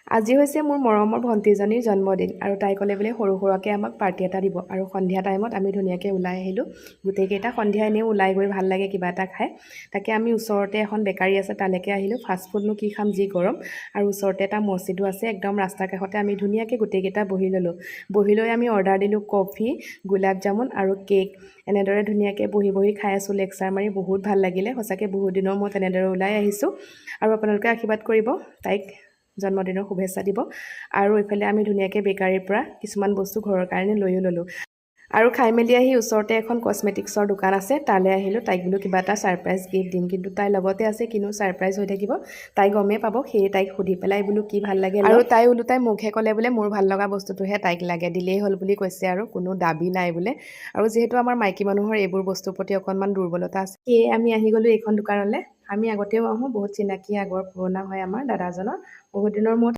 আজি হৈছে মোৰ মৰমৰ ভণ্টিজনীৰ জন্মদিন আৰু তাই ক'লে বোলে সৰু সুৰাকৈ আমাক পাৰ্টি এটা দিব আৰু সন্ধিয়া টাইমত আমি ধুনীয়াকৈ ওলাই আহিলোঁ গোটেইকেইটা সন্ধিয়া এনেও ওলাই গৈ ভাল লাগে কিবা এটা খাই তাকে আমি ওচৰতে এখন বেকাৰী আছে তালৈকে আহিলোঁ ফাষ্টফুডনো কি খাম যি গৰম আৰু ওচৰতে এটা মছজিদো আছে একদম ৰাস্তাৰ কাষতে আমি ধুনীয়াকৈ গোটেইকেইটা বহি ল'লোঁ বহি লৈ আমি অৰ্ডাৰ দিলোঁ কফি গোলাপ জামুন আৰু কেক এনেদৰে ধুনীয়াকৈ বহি বহি খাই আছোঁ লেকচাৰ মাৰি বহুত ভাল লাগিলে সঁচাকৈ বহুত দিনৰ মই তেনেদৰে ওলাই আহিছোঁ আৰু আপোনালোকে আশীৰ্বাদ কৰিব তাইক জন্মদিনৰ শুভেচ্ছা দিব আৰু এইফালে আমি ধুনীয়াকৈ বেকাৰীৰ পৰা কিছুমান বস্তু ঘৰৰ কাৰণে লৈও ল'লোঁ আৰু খাই মেলি আহি ওচৰতে এখন কসমেটিক্সৰ দোকান আছে তালৈ আহিলোঁ তাইক বোলো কিবা এটা ছাৰপ্ৰাইজ গিফ্ট দিম কিন্তু তাই লগতে আছে কিনো ছাৰপ্ৰাইজ হৈ থাকিব তাই গমেই পাব সেয়ে তাইক সুধি পেলাই বোলো কি ভাল লাগে আৰু তাই ওলোটাই মুখে ক'লে বোলে মোৰ ভাল লগা বস্তুটোহে তাইক লাগে দিলেই হ'ল বুলি কৈছে আৰু কোনো দাবী নাই বোলে আৰু যিহেতু আমাৰ মাইকী মানুহৰ এইবোৰ বস্তুৰ প্ৰতি অকণমান দুৰ্বলতা আছে সেয়ে আমি আহি গ'লোঁ এইখন দোকানলৈ আমি আগতেও আহোঁ বহুত চিনাকি আগৰ পুৰণা হয় আমাৰ দাদাজনৰ বহুত দিনৰ মূৰত